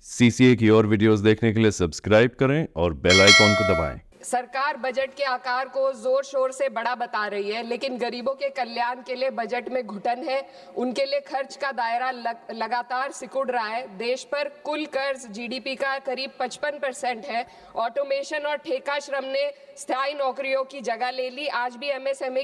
CCA की और videos देखने के लिए सब्सक्राइब करें और बेल आइकॉन को दबाएं। सरकार बजट के आकार को जोर शोर से बड़ा बता रही है, लेकिन गरीबों के कल्याण के लिए बजट में घुटन है। उनके लिए खर्च का दायरा लगातार सिकुड़ रहा है। देश पर कुल कर्ज जीडीपी का करीब 55% है। ऑटोमेशन और ठेका श्रम ने स्थायी नौकरियों की जगह ले ली। आज भी एमएसएमई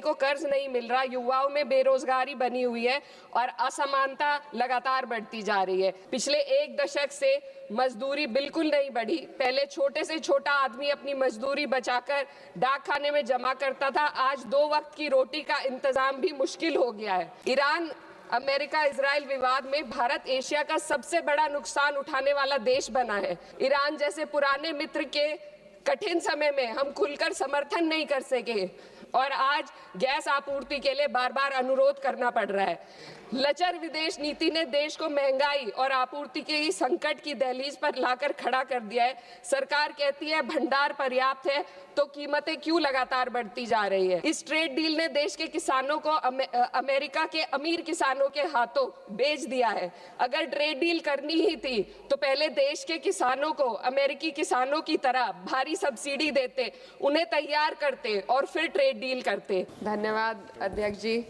को कर्ज नहीं मिल रहा। युवाओं में बेरोजगारी बनी हुई है और असमानता लगातार बढ़ती जा रही है। पिछले एक दशक से मजदूरी बिल्कुल नहीं बढ़ी। पहले छोटे से छोटा आदमी अपनी मजदूरी बचाकर डाक खाने में जमा करता था। आज 2 वक्त की रोटी का इंतजाम भी मुश्किल हो गया है। ईरान अमेरिका इजराइल विवाद में भारत एशिया का सबसे बड़ा नुकसान उठाने वाला देश बना है। ईरान जैसे पुराने मित्र के कठिन समय में हम खुलकर समर्थन नहीं कर सके और आज गैस आपूर्ति के लिए बार बार अनुरोध करना पड़ रहा है। लचर विदेश नीति ने देश को महंगाई और आपूर्ति के संकट की दहलीज पर लाकर खड़ा कर दिया है। सरकार कहती है भंडार पर्याप्त है, तो कीमतें क्यों लगातार बढ़ती जा रही है। इस ट्रेड डील ने देश के किसानों को अमेरिका के अमीर किसानों के हाथों बेच दिया है। अगर ट्रेड डील करनी ही थी तो पहले देश के किसानों को अमेरिकी किसानों की तरह भारी सब्सिडी देते, उन्हें तैयार करते और फिर ट्रेड डील करते। धन्यवाद अध्यक्ष जी।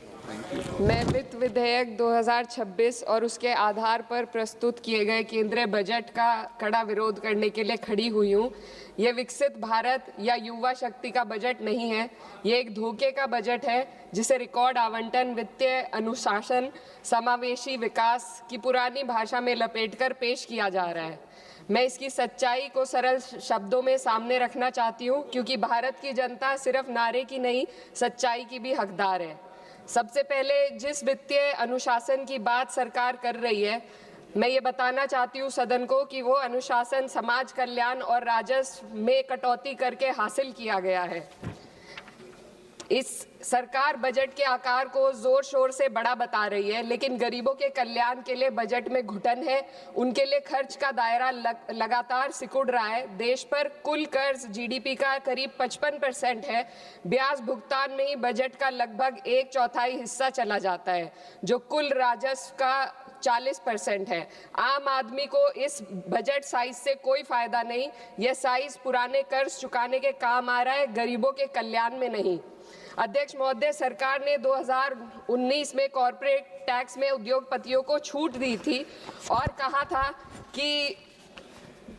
मैं वित्त विधेयक 2026 और उसके आधार पर प्रस्तुत किए गए केंद्रीय बजट का कड़ा विरोध करने के लिए खड़ी हुई हूँ। यह विकसित भारत या युवा शक्ति का बजट नहीं है। ये एक धोखे का बजट है जिसे रिकॉर्ड आवंटन, वित्तीय अनुशासन, समावेशी विकास की पुरानी भाषा में लपेटकर पेश किया जा रहा है। मैं इसकी सच्चाई को सरल शब्दों में सामने रखना चाहती हूँ, क्योंकि भारत की जनता सिर्फ नारे की नहीं, सच्चाई की भी हकदार है। सबसे पहले जिस वित्तीय अनुशासन की बात सरकार कर रही है, मैं ये बताना चाहती हूँ सदन को कि वो अनुशासन समाज कल्याण और राजस्व में कटौती करके हासिल किया गया है। इस सरकार बजट के आकार को जोर शोर से बड़ा बता रही है, लेकिन गरीबों के कल्याण के लिए बजट में घुटन है। उनके लिए खर्च का दायरा लगातार सिकुड़ रहा है। देश पर कुल कर्ज जीडीपी का करीब 55% है। ब्याज भुगतान में ही बजट का लगभग 1/4 हिस्सा चला जाता है, जो कुल राजस्व का 40% है। आम आदमी को इस बजट साइज से कोई फायदा नहीं। यह साइज पुराने कर्ज चुकाने के काम आ रहा है, गरीबों के कल्याण में नहीं। अध्यक्ष महोदय, सरकार ने 2019 में कॉर्पोरेट टैक्स में उद्योगपतियों को छूट दी थी और कहा था कि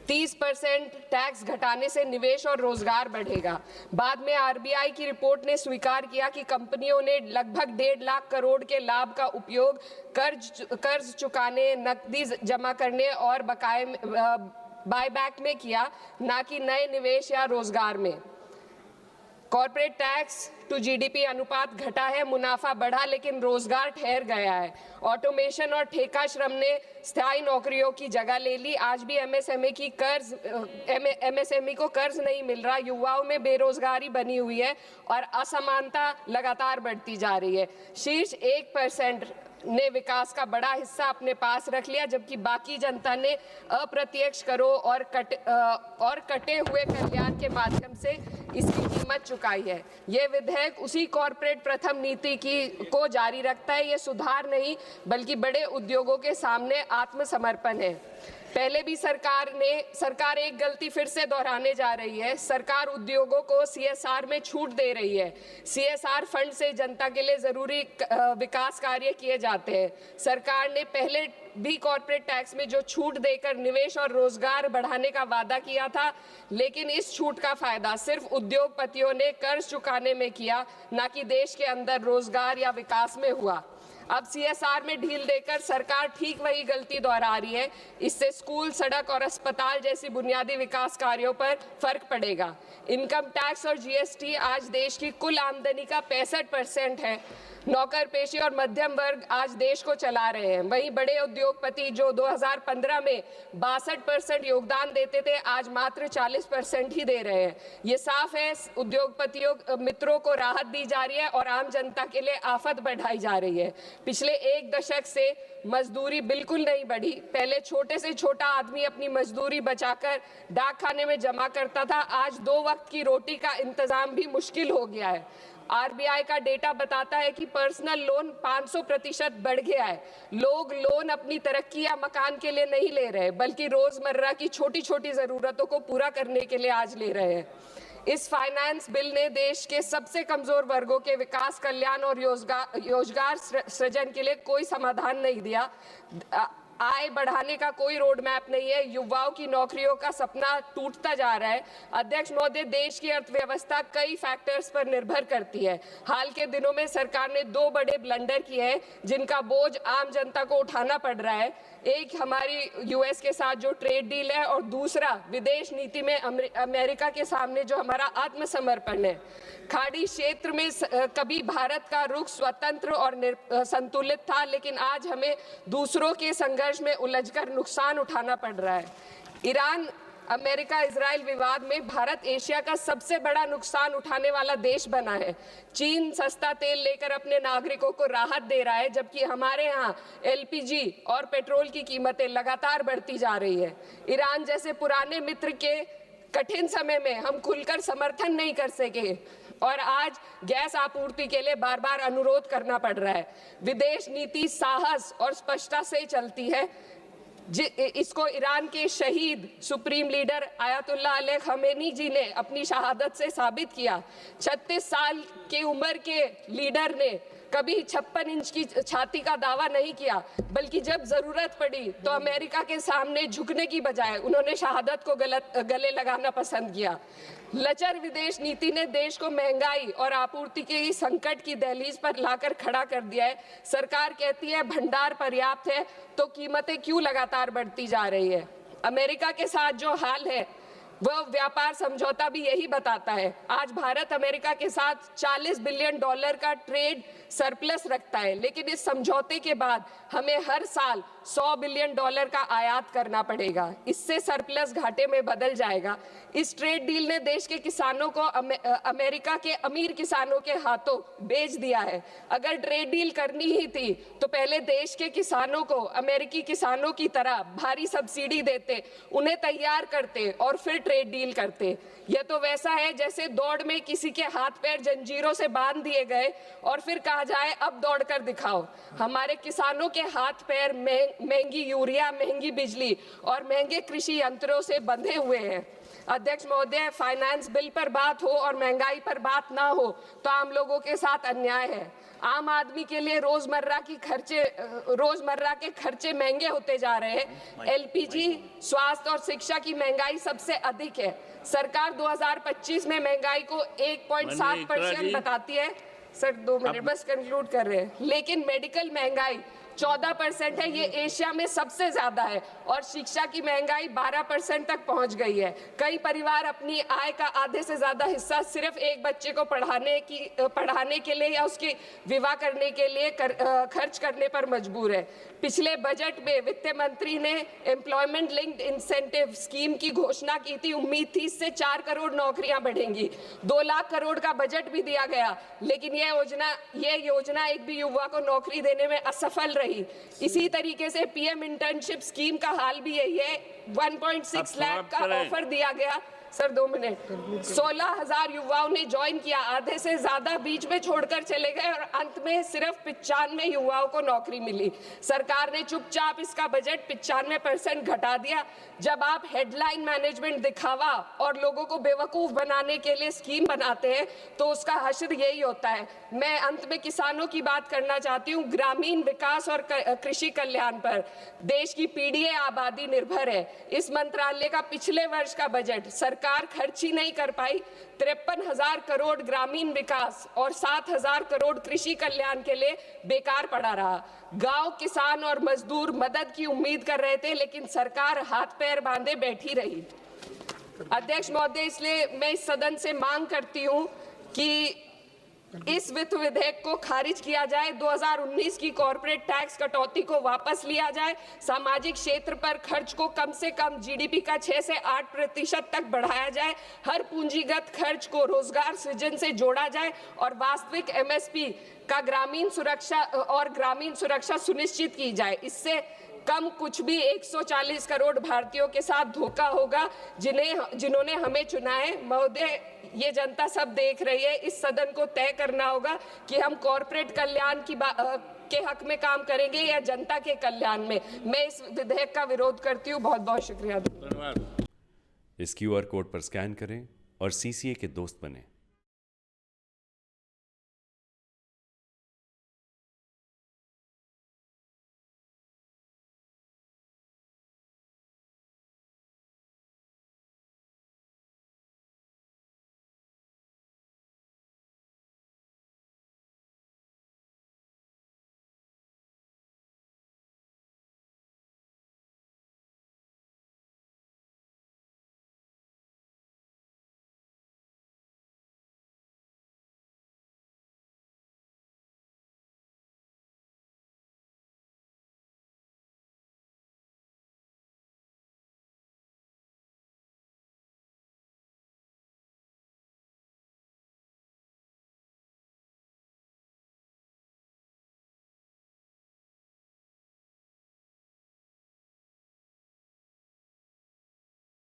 30% टैक्स घटाने से निवेश और रोजगार बढ़ेगा। बाद में आरबीआई की रिपोर्ट ने स्वीकार किया कि कंपनियों ने लगभग 1.5 लाख करोड़ के लाभ का उपयोग कर्ज चुकाने, नकदी जमा करने और बकाये बायबैक में किया, ना कि नए निवेश या रोजगार में। कॉर्पोरेट टैक्स टू जीडीपी अनुपात घटा है, मुनाफा बढ़ा, लेकिन रोजगार ठहर गया है। ऑटोमेशन और ठेका श्रम ने स्थायी नौकरियों की जगह ले ली। आज भी एमएसएमई को कर्ज नहीं मिल रहा। युवाओं में बेरोजगारी बनी हुई है और असमानता लगातार बढ़ती जा रही है। शीर्ष 1% ने विकास का बड़ा हिस्सा अपने पास रख लिया, जबकि बाकी जनता ने अप्रत्यक्ष करों और कटे हुए कल्याण के माध्यम से इसकी कीमत चुकाई है। यह विधेयक उसी कॉर्पोरेट प्रथम नीति को जारी रखता है। यह सुधार नहीं, बल्कि बड़े उद्योगों के सामने आत्मसमर्पण है। पहले भी सरकार एक गलती फिर से दोहराने जा रही है। सरकार उद्योगों को सीएसआर में छूट दे रही है। सीएसआर फंड से जनता के लिए जरूरी विकास कार्य किए जाते हैं। सरकार ने पहले भी कॉर्पोरेट टैक्स में जो छूट देकर निवेश और रोजगार बढ़ाने का वादा किया था, लेकिन इस छूट का फायदा सिर्फ उद्योगपतियों ने कर्ज चुकाने में किया, ना कि देश के अंदर रोजगार या विकास में हुआ। अब सीएसआर में ढील देकर सरकार ठीक वही गलती दोहरा रही है। इससे स्कूल, सड़क और अस्पताल जैसी बुनियादी विकास कार्यों पर फर्क पड़ेगा। इनकम टैक्स और जीएसटी आज देश की कुल आमदनी का 65% है। नौकर पेशी और मध्यम वर्ग आज देश को चला रहे हैं। वहीं बड़े उद्योगपति जो 2015 में 62% योगदान देते थे, आज मात्र 40% ही दे रहे हैं। ये साफ है, उद्योगपतियों मित्रों को राहत दी जा रही है और आम जनता के लिए आफत बढ़ाई जा रही है। पिछले एक दशक से मजदूरी बिल्कुल नहीं बढ़ी। पहले छोटे से छोटा आदमी अपनी मजदूरी बचाकर डाक खाने में जमा करता था। आज 2 वक्त की रोटी का इंतजाम भी मुश्किल हो गया है। आरबीआई का डेटा बताता है कि पर्सनल लोन 500% बढ़ गया है। लोग लोन अपनी तरक्की या मकान के लिए नहीं ले रहे, बल्कि रोजमर्रा की छोटी छोटी जरूरतों को पूरा करने के लिए आज ले रहे हैं। इस फाइनेंस बिल ने देश के सबसे कमजोर वर्गों के विकास, कल्याण और रोजगार सृजन के लिए कोई समाधान नहीं दिया। आय बढ़ाने का कोई रोड मैप नहीं है। युवाओं की नौकरियों का सपना टूटता जा रहा है। अध्यक्ष महोदय, देश की अर्थव्यवस्था कई फैक्टर्स पर निर्भर करती है। हाल के दिनों में सरकार ने 2 बड़े ब्लंडर किए हैं, जिनका बोझ आम जनता को उठाना पड़ रहा है। एक हमारी यूएस के साथ जो ट्रेड डील है, और दूसरा विदेश नीति में अमेरिका के सामने जो हमारा आत्मसमर्पण है। खाड़ी क्षेत्र में कभी भारत का रुख स्वतंत्र और संतुलित था, लेकिन आज हमें दूसरों के संघर्ष में उलझकर नुकसान उठाना पड़ रहा है। ईरान अमेरिका इजराइल विवाद में भारत एशिया का सबसे बड़ा नुकसान उठाने वाला देश बना है। चीन सस्ता तेल लेकर अपने नागरिकों को राहत दे रहा है, जबकि हमारे यहाँ एलपीजी और पेट्रोल की कीमतें लगातार बढ़ती जा रही है। ईरान जैसे पुराने मित्र के कठिन समय में हम खुलकर समर्थन नहीं कर सके, और आज गैस आपूर्ति के लिए बार बार अनुरोध करना पड़ रहा है। विदेश नीति साहस और स्पष्टता से चलती है। इसको ईरान के शहीद supreme leader Ayatollah Ali Khamenei ji ने अपनी शहादत से साबित किया। 36 साल की उम्र के लीडर ने कभी 56 इंच की छाती का दावा नहीं किया, बल्कि जब जरूरत पड़ी तो अमेरिका के सामने झुकने की बजाय उन्होंने शहादत को गले लगाना पसंद किया। लचर विदेश नीति ने देश को महंगाई और आपूर्ति के संकट की दहलीज पर लाकर खड़ा कर दिया है। सरकार कहती है भंडार पर्याप्त है, तो कीमतें क्यों लगातार बढ़ती जा रही है। अमेरिका के साथ जो हाल है वह व्यापार समझौता भी यही बताता है। आज भारत अमेरिका के साथ $40 बिलियन का ट्रेड सरप्लस रखता है, लेकिन इस समझौते के बाद हमें हर साल $100 बिलियन का आयात करना पड़ेगा। इससे सरप्लस घाटे में बदल जाएगा। इस ट्रेड डील ने देश के किसानों को अमेरिका के अमीर किसानों के हाथों बेच दिया है। अगर ट्रेड डील करनी ही थी तो पहले देश के किसानों को अमेरिकी किसानों की तरह भारी सब्सिडी देते, उन्हें तैयार करते और फिर ट्रेड डील करते। यह तो वैसा है जैसे दौड़ में किसी के हाथ पैर जंजीरों से बांध दिए गए और फिर कहा जाए अब दौड़ कर दिखाओ। हमारे किसानों के हाथ पैर महंगी यूरिया, महंगी बिजली और महंगे कृषि यंत्रों से बंधे हुए हैं। अध्यक्ष महोदय, फाइनेंस बिल पर बात हो और महंगाई पर बात ना हो तो आम लोगों के साथ अन्याय है। आम आदमी के लिए रोजमर्रा के खर्चे महंगे होते जा रहे हैं। एलपीजी, स्वास्थ्य और शिक्षा की महंगाई सबसे अधिक है। सरकार 2025 में महंगाई को 1.7% बताती है। सर 2 मिनट बस कंक्लूड कर रहे हैं। लेकिन मेडिकल महंगाई 14% है, ये एशिया में सबसे ज्यादा है, और शिक्षा की महंगाई 12% तक पहुंच गई है। कई परिवार अपनी आय का आधे से ज्यादा हिस्सा सिर्फ एक बच्चे को पढ़ाने के लिए या उसकी विवाह करने के लिए खर्च करने पर मजबूर है। पिछले बजट में वित्त मंत्री ने एम्प्लॉयमेंट लिंक्ड इंसेंटिव स्कीम की घोषणा की थी। उम्मीद थी इससे 4 करोड़ नौकरियां बढ़ेंगी। 2 लाख करोड़ का बजट भी दिया गया, लेकिन ये योजना एक भी युवा को नौकरी देने में असफल रही। इसी तरीके से पीएम इंटर्नशिप स्कीम का हाल भी यही है। 1.6 लाख का ऑफर दिया गया। Sir 2 minute. 16,000 युवाओं ने ज्वाइन किया, आधे से ज्यादा बीच में छोड़कर चले गए और अंत में सिर्फ 95 युवाओं को नौकरी मिली। सरकार ने चुपचाप इसका बजट 95% घटा दिया। जब आप हेडलाइन मैनेजमेंट, दिखावा और लोगों को बेवकूफ बनाने के लिए स्कीम बनाते हैं तो उसका हश्र यही होता है। मैं अंत में किसानों की बात करना चाहती हूँ। ग्रामीण विकास और कृषि कल्याण पर देश की पीढ़ी आबादी निर्भर है। इस मंत्रालय का पिछले वर्ष का बजट सरकार खर्च ही नहीं कर पाई। 53,000 करोड़ ग्रामीण विकास और 7,000 करोड़ कृषि कल्याण के लिए बेकार पड़ा रहा। गांव, किसान और मजदूर मदद की उम्मीद कर रहे थे, लेकिन सरकार हाथ पैर बांधे बैठी रही। अध्यक्ष महोदय, इसलिए मैं इस सदन से मांग करती हूं कि इस वित्त विधेयक को खारिज किया जाए। 2019 की कॉर्पोरेट टैक्स कटौती को वापस लिया जाए। सामाजिक क्षेत्र पर खर्च को कम से कम जीडीपी का 6 से 8% तक बढ़ाया जाए। हर पूंजीगत खर्च को रोजगार सृजन से जोड़ा जाए और वास्तविक एमएसपी का ग्रामीण सुरक्षा सुनिश्चित की जाए। इससे कम कुछ भी 140 करोड़ भारतीयों के साथ धोखा होगा जिन्होंने हमें चुना है। महोदय, ये जनता सब देख रही है। इस सदन को तय करना होगा कि हम कॉर्पोरेट कल्याण के हक में काम करेंगे या जनता के कल्याण में। मैं इस विधेयक का विरोध करती हूँ। बहुत बहुत शुक्रिया। इस QR कोड पर स्कैन करें और CCA के दोस्त बने।